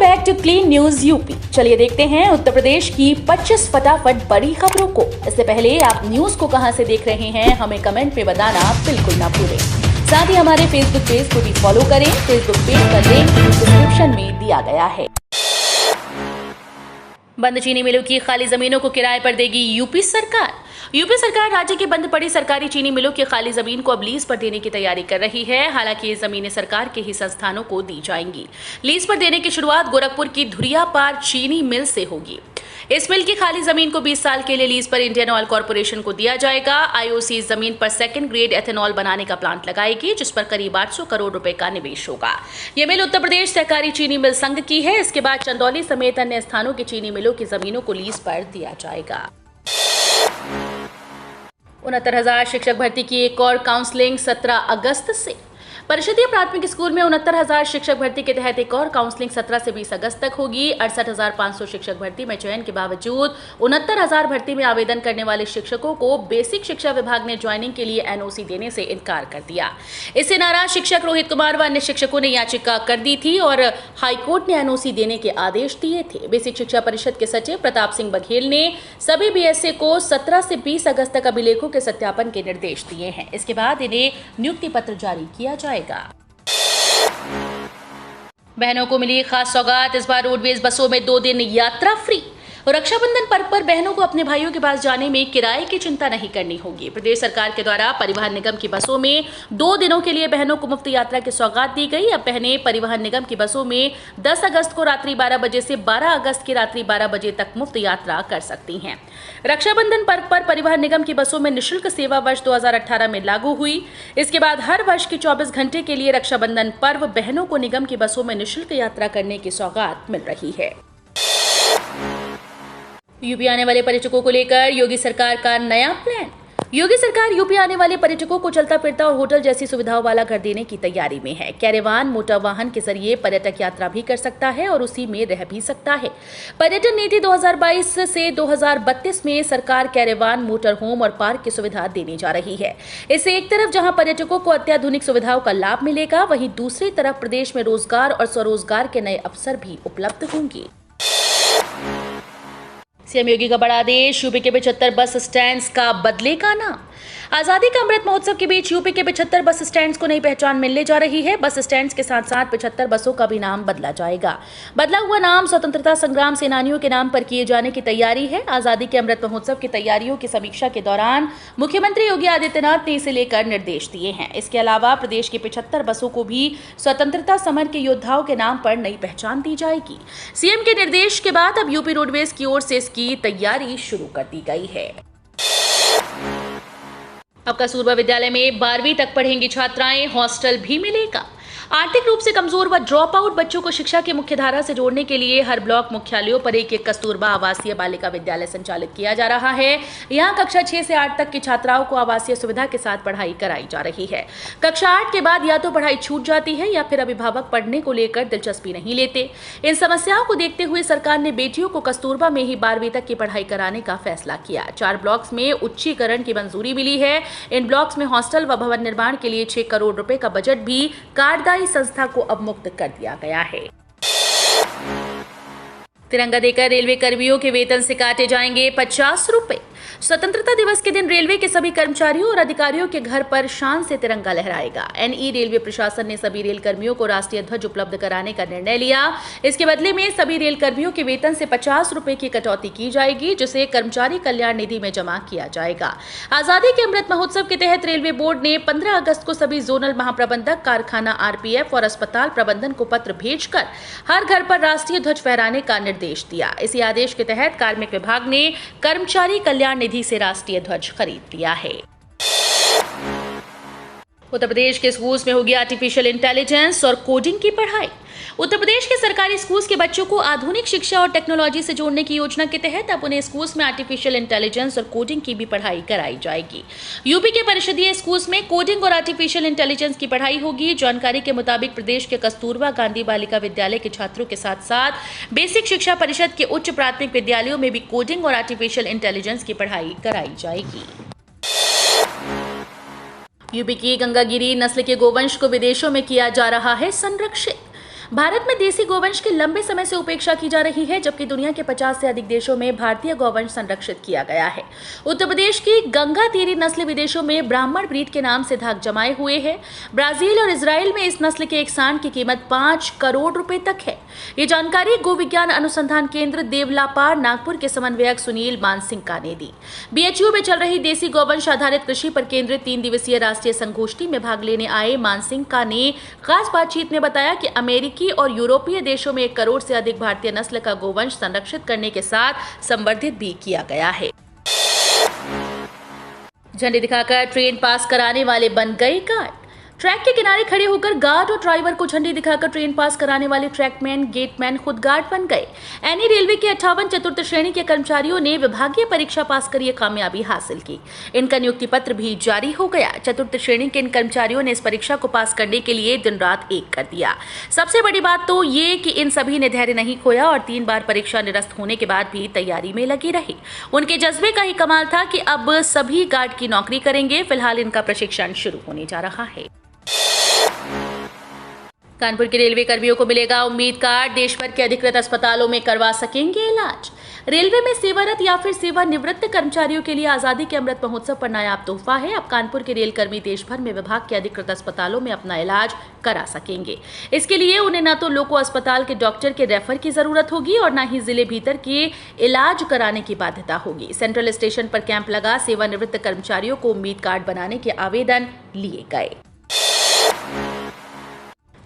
Back to clean news UP. चलिए देखते हैं उत्तर प्रदेश की 25 फटाफट बड़ी खबरों को। इससे पहले आप न्यूज को कहां से देख रहे हैं हमें कमेंट में बताना बिल्कुल ना भूलें। साथ ही हमारे फेसबुक पेज को भी फॉलो करें। फेसबुक पेज का लिंक डिस्क्रिप्शन में दिया गया है। बंद चीनी मिलों की खाली जमीनों को किराए पर देगी यूपी सरकार। यूपी सरकार राज्य की बंद पड़ी सरकारी चीनी मिलों की खाली जमीन को अब लीज पर देने की तैयारी कर रही है। हालांकि ये जमीनें सरकार के ही संस्थानों को दी जाएंगी। लीज पर देने की शुरुआत गोरखपुर की धुरियापार चीनी मिल से होगी। इस मिल की खाली जमीन को 20 साल के लिए लीज पर इंडियन ऑयल कॉर्पोरेशन को दिया जाएगा। आईओसी इस जमीन पर सेकंड ग्रेड एथेनॉल बनाने का प्लांट लगाएगी, जिस पर करीब 800 करोड़ रुपए का निवेश होगा। यह मिल उत्तर प्रदेश सहकारी चीनी मिल संघ की है। इसके बाद चंदौली समेत अन्य स्थानों की चीनी मिलों की जमीनों को लीज पर दिया जाएगा। 69,000 शिक्षक भर्ती की एक और काउंसलिंग 17 अगस्त से। परिषदीय प्राथमिक स्कूल में 69,000 शिक्षक भर्ती के तहत एक और काउंसलिंग 17 से 20 अगस्त तक होगी। 68,500 शिक्षक भर्ती में चयन के बावजूद 69,000 भर्ती में आवेदन करने वाले शिक्षकों को बेसिक शिक्षा विभाग ने ज्वाइनिंग के लिए एनओसी देने से इनकार कर दिया। इससे नाराज शिक्षक रोहित कुमार व अन्य शिक्षकों ने याचिका कर दी थी और हाईकोर्ट ने एनओसी देने के आदेश दिए थे। बेसिक शिक्षा परिषद के सचिव प्रताप सिंह बघेल ने सभी बीएसए को 17 से 20 अगस्त तक अभिलेखों के सत्यापन के निर्देश दिए हैं। इसके बाद इन्हें नियुक्ति पत्र जारी किया जाएगा। बहनों को मिली खास सौगात। इस बार रोडवेज बसों में 2 दिन यात्रा फ्री। रक्षाबंधन पर्व पर बहनों को अपने भाइयों के पास जाने में किराए की चिंता नहीं करनी होगी। प्रदेश सरकार के द्वारा परिवहन निगम की बसों में 2 दिनों के लिए बहनों को मुफ्त यात्रा की सौगात दी गई। अब बहनें परिवहन निगम की बसों में 10 अगस्त को रात्रि 12 बजे से 12 अगस्त की रात्रि 12 बजे तक मुफ्त यात्रा कर सकती हैं। रक्षाबंधन पर्व पर परिवहन निगम की बसों में निःशुल्क सेवा वर्ष 2018 में लागू हुई। इसके बाद हर वर्ष के 24 घंटे के लिए रक्षाबंधन पर्व बहनों को निगम की बसों में निःशुल्क यात्रा करने की सौगात मिल रही है। यूपी आने वाले पर्यटकों को लेकर योगी सरकार का नया प्लान। योगी सरकार यूपी आने वाले पर्यटकों को चलता फिरता और होटल जैसी सुविधाओं वाला घर देने की तैयारी में है। कैरेवान मोटर वाहन के जरिए पर्यटक यात्रा भी कर सकता है और उसी में रह भी सकता है। पर्यटन नीति 2022 से 2032 में सरकार कैरेवान, मोटर होम और पार्क की सुविधा देने जा रही है। इससे एक तरफ जहां पर्यटकों को अत्याधुनिक सुविधाओं का लाभ मिलेगा, वहीं दूसरी तरफ प्रदेश में रोजगार और स्वरोजगार के नए अवसर भी उपलब्ध होंगे। सीएम योगी का बड़ा आदेश। यूपी के 75 बस स्टैंड्स का बदलेगा नाम। आजादी का अमृत महोत्सव के बीच यूपी के 75 बस स्टैंड्स को नई पहचान मिलने जा रही है। बस स्टैंड्स के साथ साथ 75 बसों का भी नाम बदला जाएगा। बदला हुआ नाम स्वतंत्रता संग्राम सेनानियों के नाम पर किए जाने की तैयारी है। आजादी के अमृत महोत्सव की तैयारियों की समीक्षा के दौरान मुख्यमंत्री योगी आदित्यनाथ ने इसे लेकर निर्देश दिए हैं। इसके अलावा प्रदेश की 75 बसों को भी स्वतंत्रता समर के योद्धाओं के नाम पर नई पहचान दी जाएगी। सीएम के निर्देश के बाद अब यूपी रोडवेज की ओर से इसकी तैयारी शुरू कर दी गई है। अब कस्तूरबा विद्यालय में 12वीं तक पढ़ेंगी छात्राएं, हॉस्टल भी मिलेगा। आर्थिक रूप से कमजोर व ड्रॉप आउट बच्चों को शिक्षा की मुख्य धारा से जोड़ने के लिए हर ब्लॉक मुख्यालयों पर एक कस्तूरबा आवासीय बालिका विद्यालय संचालित किया जा रहा है। यहाँ कक्षा 6 से 8 तक की छात्राओं को आवासीय सुविधा के साथ पढ़ाई कराई जा रही है। कक्षा 8 के बाद या तो पढ़ाई छूट जाती है या फिर अभिभावक पढ़ने को लेकर दिलचस्पी नहीं लेते। इन समस्याओं को देखते हुए सरकार ने बेटियों को कस्तूरबा में ही 12वीं तक की पढ़ाई कराने का फैसला किया। 4 ब्लॉक्स में उच्चीकरण की मंजूरी मिली है। इन ब्लॉक्स में हॉस्टल व भवन निर्माण के लिए 6 करोड़ रुपए का बजट भी कार्यदायी संस्था को अब मुक्त कर दिया गया है। तिरंगा देकर रेलवे कर्मियों के वेतन से काटे जाएंगे 50 रुपए। स्वतंत्रता दिवस के दिन रेलवे के सभी कर्मचारियों और अधिकारियों के घर पर शान से तिरंगा लहराएगा। एनई रेलवे प्रशासन ने सभी रेल कर्मियों को राष्ट्रीय ध्वज उपलब्ध कराने का निर्णय लिया। इसके बदले में सभी रेल कर्मियों के वेतन से 50 रुपए की कटौती की जाएगी, जिसे कर्मचारी कल्याण निधि में जमा किया जाएगा। आजादी के अमृत महोत्सव के तहत रेलवे बोर्ड ने 15 अगस्त को सभी जोनल महाप्रबंधक, कारखाना आरपीएफ और अस्पताल प्रबंधन को पत्र भेजकर हर घर पर राष्ट्रीय ध्वज फहराने का निर्देश दिया। इसी आदेश के तहत कार्मिक विभाग ने कर्मचारी कल्याण निधि से राष्ट्रीय ध्वज खरीद लिया है। उत्तर प्रदेश के स्कूल्स में होगी आर्टिफिशियल इंटेलिजेंस और कोडिंग की पढ़ाई। उत्तर प्रदेश के सरकारी स्कूल्स के बच्चों को आधुनिक शिक्षा और टेक्नोलॉजी से जोड़ने की योजना के तहत अब उन्हें स्कूल्स में आर्टिफिशियल इंटेलिजेंस और कोडिंग की भी पढ़ाई कराई जाएगी। यूपी के परिषदीय स्कूल्स में कोडिंग और आर्टिफिशियल इंटेलिजेंस की पढ़ाई होगी। जानकारी के मुताबिक प्रदेश के कस्तूरबा गांधी बालिका विद्यालय के छात्रों के साथ साथ बेसिक शिक्षा परिषद के उच्च प्राथमिक विद्यालयों में भी कोडिंग और आर्टिफिशियल इंटेलिजेंस की पढ़ाई कराई जाएगी। यूपी की गंगागिरी नस्ल के गोवंश को विदेशों में किया जा रहा है संरक्षित। भारत में देसी गोवंश की लंबे समय से उपेक्षा की जा रही है, जबकि दुनिया के 50 से अधिक देशों में भारतीय गोवंश संरक्षित किया गया है। उत्तर प्रदेश की गंगा तीरी नस्ल विदेशों में ब्राह्मण ब्रीड के नाम से धाक जमाए हुए है। ब्राजील और इजराइल में इस नस्ल के एक सांड की कीमत 5 करोड़ रुपए तक है। ये जानकारी गो विज्ञान अनुसंधान केंद्र देवलापार नागपुर के समन्वयक सुनील मानसिंह ने दी। बीएचयू में चल रही देसी गोवंश आधारित कृषि पर केंद्रित 3 दिवसीय राष्ट्रीय संगोष्ठी में भाग लेने आए मानसिंह ने खास बातचीत में बताया कि अमेरिकी और यूरोपीय देशों में 1 करोड़ से अधिक भारतीय नस्ल का गोवंश संरक्षित करने के साथ संवर्धित भी किया गया है। झंडे दिखाकर ट्रेन पास कराने वाले बन गए गार्ड। ट्रैक के किनारे खड़े होकर गार्ड और ड्राइवर को झंडी दिखाकर ट्रेन पास कराने वाले ट्रैकमैन गेटमैन खुद गार्ड बन गए। एनी रेलवे के 58 चतुर्थ श्रेणी के कर्मचारियों ने विभागीय परीक्षा पास कर ये कामयाबी हासिल की। इनका नियुक्ति पत्र भी जारी हो गया। चतुर्थ श्रेणी के इन कर्मचारियों ने इस परीक्षा को पास करने के लिए दिन रात एक कर दिया। सबसे बड़ी बात तो ये कि इन सभी ने धैर्य नहीं खोया और 3 बार परीक्षा निरस्त होने के बाद भी तैयारी में लगे रहे। उनके जज्बे का ही कमाल था कि अब सभी गार्ड की नौकरी करेंगे। फिलहाल इनका प्रशिक्षण शुरू होने जा रहा है। कानपुर के रेलवे कर्मियों को मिलेगा उम्मीद कार्ड। देश भर के अधिकृत अस्पतालों में करवा सकेंगे इलाज। रेलवे में सेवारत या फिर सेवानिवृत्त कर्मचारियों के लिए आजादी के अमृत महोत्सव पर नायाब तोहफा है। अब कानपुर के रेल कर्मी देश भर में विभाग के अधिकृत अस्पतालों में अपना इलाज करा सकेंगे। इसके लिए उन्हें न तो लोको अस्पताल के डॉक्टर के रेफर की जरूरत होगी और न ही जिले भीतर के इलाज कराने की बाध्यता होगी। सेंट्रल स्टेशन पर कैंप लगा सेवानिवृत्त कर्मचारियों को उम्मीद कार्ड बनाने के आवेदन लिए गए।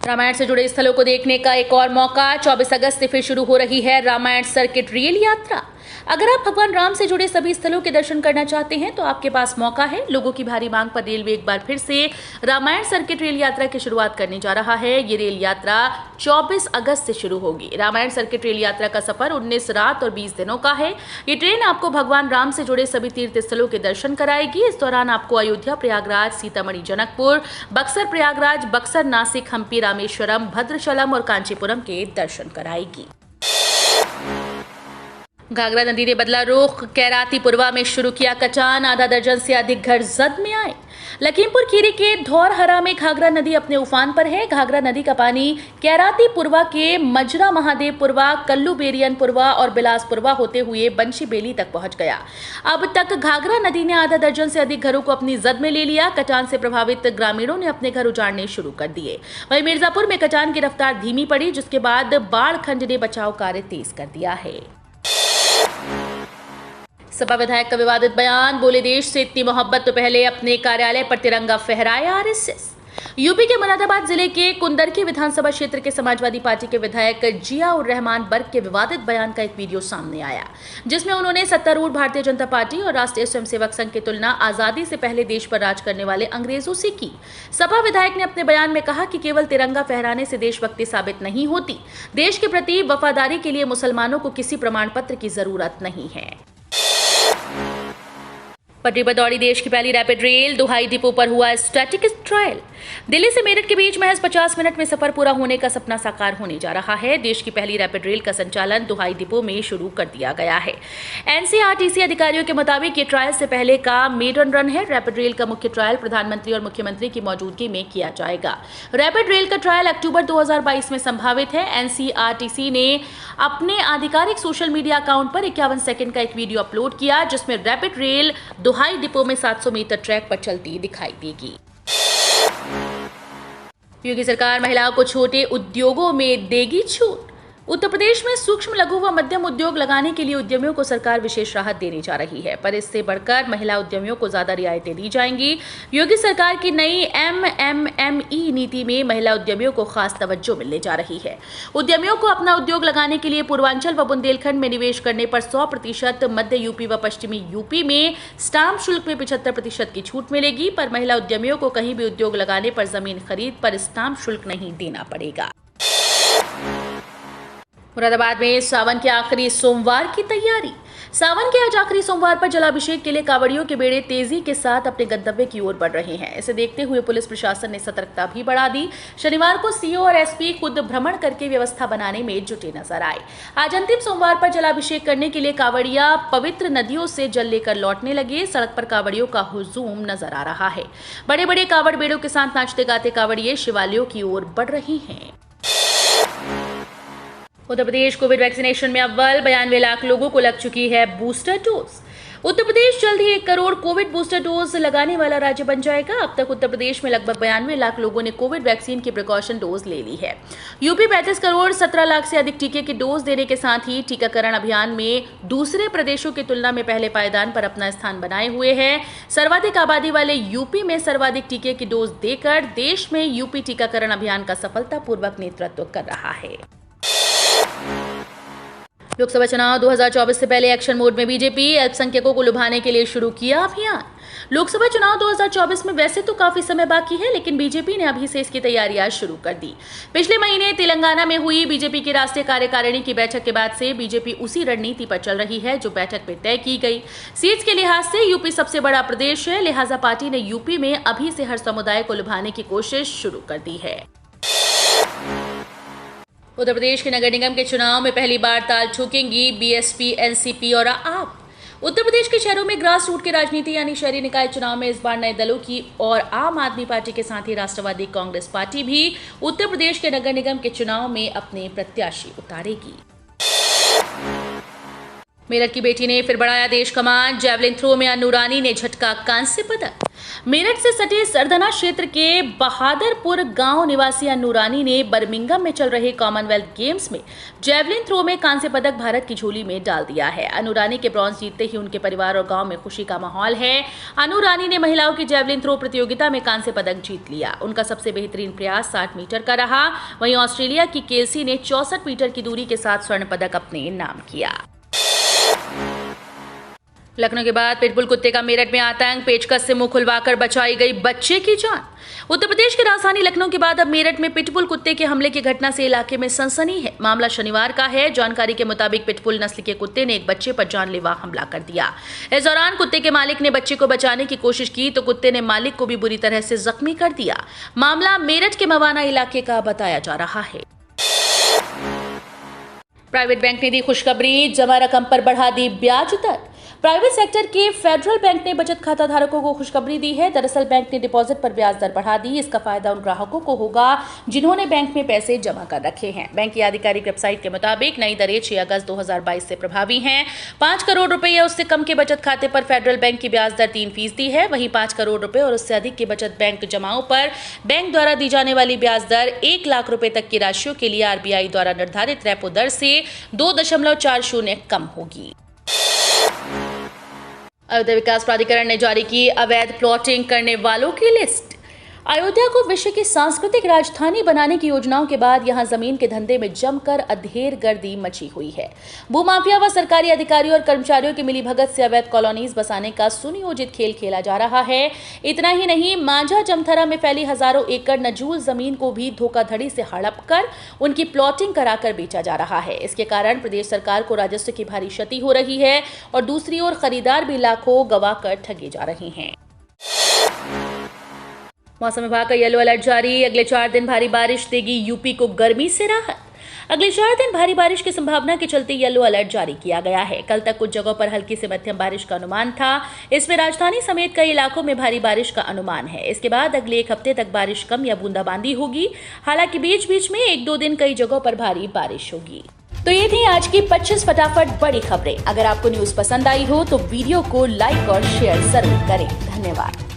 रामायण से जुड़े स्थलों को देखने का एक और मौका। 24 अगस्त से फिर शुरू हो रही है रामायण सर्किट रेल यात्रा। अगर आप भगवान राम से जुड़े सभी स्थलों के दर्शन करना चाहते हैं तो आपके पास मौका है। लोगों की भारी मांग पर रेलवे एक बार फिर से रामायण सर्किट रेल यात्रा की शुरुआत करने जा रहा है। ये रेल यात्रा 24 अगस्त से शुरू होगी। रामायण सर्किट रेल यात्रा का सफर 19 रात और 20 दिनों का है। ये ट्रेन आपको भगवान राम से जुड़े सभी तीर्थ स्थलों के दर्शन कराएगी। इस दौरान आपको अयोध्या, प्रयागराज, सीतामढ़ी, जनकपुर, बक्सर, प्रयागराज, बक्सर, नासिक, हम्पी, रामेश्वरम, भद्रचलम और कांचीपुरम के दर्शन कराएगी। घाघरा नदी ने बदला रुख। कैराती पुरवा में शुरू किया कचान। आधा दर्जन से अधिक घर जद में आए। लखीमपुर खीरी के धौरहरा में घाघरा नदी अपने उफान पर है। घाघरा नदी का पानी कैराती पुरवा के मजरा महादेव पुरवा, कल्लू बेरियन पुरवा और बिलास पुरवा होते हुए बंशी बेली तक पहुंच गया। अब तक घाघरा नदी ने आधा दर्जन से अधिक घरों को अपनी जद में ले लिया। कचान से प्रभावित ग्रामीणों ने अपने घर उजाड़ने शुरू कर दिए। वहीं मिर्जापुर में कचान की रफ्तार धीमी पड़ी, जिसके बाद बाढ़ खंड ने बचाव कार्य तेज कर दिया है। सपा विधायक का विवादित बयान। बोले देश से इतनी मोहब्बत तो पहले अपने कार्यालय पर तिरंगा फहराए आरएसएस। यूपी के मुरादाबाद जिले के कुंदरकी विधानसभा क्षेत्र के समाजवादी पार्टी के विधायक जिया उर रहमान बर्क के विवादित बयान का एक वीडियो सामने आया, जिसमें उन्होंने सत्तारूढ़ भारतीय जनता पार्टी और राष्ट्रीय स्वयंसेवक संघ की तुलना आजादी से पहले देश पर राज करने वाले अंग्रेजों से की। सपा विधायक ने अपने बयान में कहा कि केवल तिरंगा फहराने से देशभक्ति साबित नहीं होती। देश के प्रति वफादारी के लिए मुसलमानों को किसी प्रमाण पत्र की जरूरत नहीं है। पटरी पर दौड़ी देश की पहली रैपिड रेल। दुहाई डिपो पर हुआ स्टैटिक ट्रायल। दिल्ली से मेरठ के बीच महज 50 मिनट में सफर पूरा होने का सपना साकार होने जा रहा है। देश की पहली रैपिड रेल का संचालन दुहाई डिपो में शुरू कर दिया गया है। एनसीआरटीसी अधिकारियों के मुताबिक ये ट्रायल से पहले का मेडन रन है। रैपिड रेल का मुख्य ट्रायल प्रधानमंत्री और मुख्यमंत्री की मौजूदगी में किया जाएगा। रैपिड रेल का ट्रायल अक्टूबर 2022 में संभावित है। एनसीआरटीसी ने अपने आधिकारिक सोशल मीडिया अकाउंट पर 51 सेकंड का एक वीडियो अपलोड किया, जिसमें रैपिड रेल दुहाई डिपो में 700 मीटर ट्रैक पर चलती दिखाई देगी। योगी सरकार महिलाओं को छोटे उद्योगों में देगी छूट। उत्तर प्रदेश में सूक्ष्म, लघु व मध्यम उद्योग लगाने के लिए उद्यमियों को सरकार विशेष राहत देने जा रही है, पर इससे बढ़कर महिला उद्यमियों को ज्यादा रियायतें दी जाएंगी। योगी सरकार की नई एमएमएमई नीति में महिला उद्यमियों को खास तवज्जो मिलने जा रही है। उद्यमियों को अपना उद्योग लगाने के लिए पूर्वांचल व बुंदेलखंड में निवेश करने पर 100%, मध्य यूपी व पश्चिमी यूपी में स्टाम्प शुल्क में 75% की छूट मिलेगी, पर महिला उद्यमियों को कहीं भी उद्योग लगाने पर जमीन खरीद पर स्टाम्प शुल्क नहीं देना पड़ेगा। मुरादाबाद में सावन के आखिरी सोमवार की तैयारी। सावन के आज आखिरी सोमवार पर जलाभिषेक के लिए कांवड़ियों के बेड़े तेजी के साथ अपने गंतव्य की ओर बढ़ रहे हैं। इसे देखते हुए पुलिस प्रशासन ने सतर्कता भी बढ़ा दी। शनिवार को सीओ और एसपी खुद भ्रमण करके व्यवस्था बनाने में जुटे नजर आए। आज अंतिम सोमवार पर जलाभिषेक करने के लिए कांवड़िया पवित्र नदियों से जल लेकर लौटने लगे। सड़क पर कांवड़ियों का हुजूम नजर आ रहा है। बड़े बड़े कांवड़ बेड़ों के साथ नाचते गाते कांवड़िये शिवालयों की ओर बढ़ रही हैं। उत्तर प्रदेश कोविड वैक्सीनेशन में अव्वल, 92 लाख लोगों को लग चुकी है बूस्टर डोज। उत्तर प्रदेश जल्द ही 1 करोड़ कोविड बूस्टर डोज लगाने वाला राज्य बन जाएगा। अब तक उत्तर प्रदेश में लगभग 92 लाख लोगों ने कोविड वैक्सीन की प्रिकॉशन डोज ले ली है। यूपी 35 करोड़ 17 लाख से अधिक टीके की डोज देने के साथ ही टीकाकरण अभियान में दूसरे प्रदेशों की तुलना में पहले पायदान पर अपना स्थान बनाए हुए है। सर्वाधिक आबादी वाले यूपी में सर्वाधिक टीके की डोज देकर देश में यूपी टीकाकरण अभियान का सफलतापूर्वक नेतृत्व कर रहा है। लोकसभा चुनाव 2024 से पहले एक्शन मोड में बीजेपी अल्पसंख्यकों को लुभाने के लिए शुरू किया अभियान। लोकसभा चुनाव 2024 में वैसे तो काफी समय बाकी है, लेकिन बीजेपी ने अभी से इसकी तैयारियां शुरू कर दी। पिछले महीने तेलंगाना में हुई बीजेपी की राष्ट्रीय कार्यकारिणी की बैठक के बाद से बीजेपी उसी रणनीति पर चल रही है जो बैठक में तय की गई। सीट्स के लिहाज से यूपी सबसे बड़ा प्रदेश है, लिहाजा पार्टी ने यूपी में अभी से हर समुदाय को लुभाने की कोशिश शुरू कर दी है। उत्तर प्रदेश के नगर निगम के चुनाव में पहली बार ताल ठोकेंगी बीएसपी, एनसीपी और आप। उत्तर प्रदेश के शहरों में ग्रास रूट की राजनीति यानी शहरी निकाय चुनाव में इस बार नए दलों की और आम आदमी पार्टी के साथ ही राष्ट्रवादी कांग्रेस पार्टी भी उत्तर प्रदेश के नगर निगम के चुनाव में अपने प्रत्याशी उतारेगी। मेरठ की बेटी ने फिर बढ़ाया देश का मान, जैवलिन थ्रो में अन्नू रानी ने झटका कांस्य पदक। मेरठ से सटे सरदना क्षेत्र के बहादुरपुर गांव निवासी अन्नू रानी ने बर्मिंघम में चल रहे कॉमनवेल्थ गेम्स में जैवलिन थ्रो में कांस्य पदक भारत की झोली में डाल दिया है। अन्नू रानी के ब्रॉन्ज जीतते ही उनके परिवार और गांव में खुशी का माहौल है। अन्नू रानी ने महिलाओं की जैवलिन थ्रो प्रतियोगिता में कांस्य पदक जीत लिया। उनका सबसे बेहतरीन प्रयास 60 मीटर का रहा। वहीं ऑस्ट्रेलिया की केसी ने 64 मीटर की दूरी के साथ स्वर्ण पदक अपने नाम किया। लखनऊ के बाद पिटबुल कुत्ते का मेरठ में आतंक, पेचकस से मुंह खुलवाकर बचाई गई बच्चे की जान। उत्तर प्रदेश की राजधानी लखनऊ के बाद अब मेरठ में पिटबुल कुत्ते के हमले की घटना से इलाके में सनसनी है। मामला शनिवार का है। जानकारी के मुताबिक पिटबुल नस्ल के कुत्ते ने एक बच्चे पर जानलेवा हमला कर दिया। इस दौरान कुत्ते के मालिक ने बच्चे को बचाने की कोशिश की तो कुत्ते ने मालिक को भी बुरी तरह से जख्मी कर दिया। मामला मेरठ के मवाना इलाके का बताया जा रहा है। प्राइवेट बैंक ने दी खुशखबरी, जमा रकम पर बढ़ा दी ब्याज दर। प्राइवेट सेक्टर के फेडरल बैंक ने बचत खाता धारकों को खुशखबरी दी है। दरअसल बैंक ने डिपॉजिट पर ब्याज दर बढ़ा दी। इसका फायदा उन ग्राहकों को होगा जिन्होंने बैंक में पैसे जमा कर रखे हैं। बैंक की आधिकारिक वेबसाइट के मुताबिक नई दरें 6 अगस्त 2022 से प्रभावी हैं। 5 करोड़ रुपए या उससे कम के बचत खाते पर फेडरल बैंक की ब्याज दर 3% है। वहीं 5 करोड़ रुपए और उससे अधिक के बचत बैंक जमाओं पर बैंक द्वारा दी जाने वाली ब्याज दर 1 लाख रुपए तक की राशियों के लिए आरबीआई द्वारा निर्धारित रेपो दर से 2.40 कम होगी। अयोध्या विकास प्राधिकरण ने जारी की अवैध प्लॉटिंग करने वालों की लिस्ट। अयोध्या को विश्व की सांस्कृतिक राजधानी बनाने की योजनाओं के बाद यहां जमीन के धंधे में जमकर अधेर गर्दी मची हुई है। भूमाफिया व सरकारी अधिकारियों और कर्मचारियों की मिलीभगत से अवैध कॉलोनीज बसाने का सुनियोजित खेल खेला जा रहा है। इतना ही नहीं, मांझा जमथरा में फैली हजारों एकड़ नजूल जमीन को भी धोखाधड़ी से हड़प कर उनकी प्लॉटिंग कराकर बेचा जा रहा है। इसके कारण प्रदेश सरकार को राजस्व की भारी क्षति हो रही है और दूसरी ओर खरीदार भी लाखों गवाकर ठगे जा रहे हैं। मौसम विभाग का येलो अलर्ट जारी, अगले 4 दिन भारी बारिश देगी यूपी को गर्मी से राहत। अगले 4 दिन भारी बारिश की संभावना के चलते येलो अलर्ट जारी किया गया है। कल तक कुछ जगहों पर हल्की से मध्यम बारिश का अनुमान था। इसमें राजधानी समेत कई इलाकों में भारी बारिश का अनुमान है। इसके बाद अगले 1 हफ्ते तक बारिश कम या बूंदाबांदी होगी। हालांकि बीच बीच में 1-2 दिन कई जगहों पर भारी बारिश होगी। तो ये थी आज की 25 फटाफट बड़ी खबरें। अगर आपको न्यूज पसंद आई हो तो वीडियो को लाइक और शेयर जरूर करें। धन्यवाद।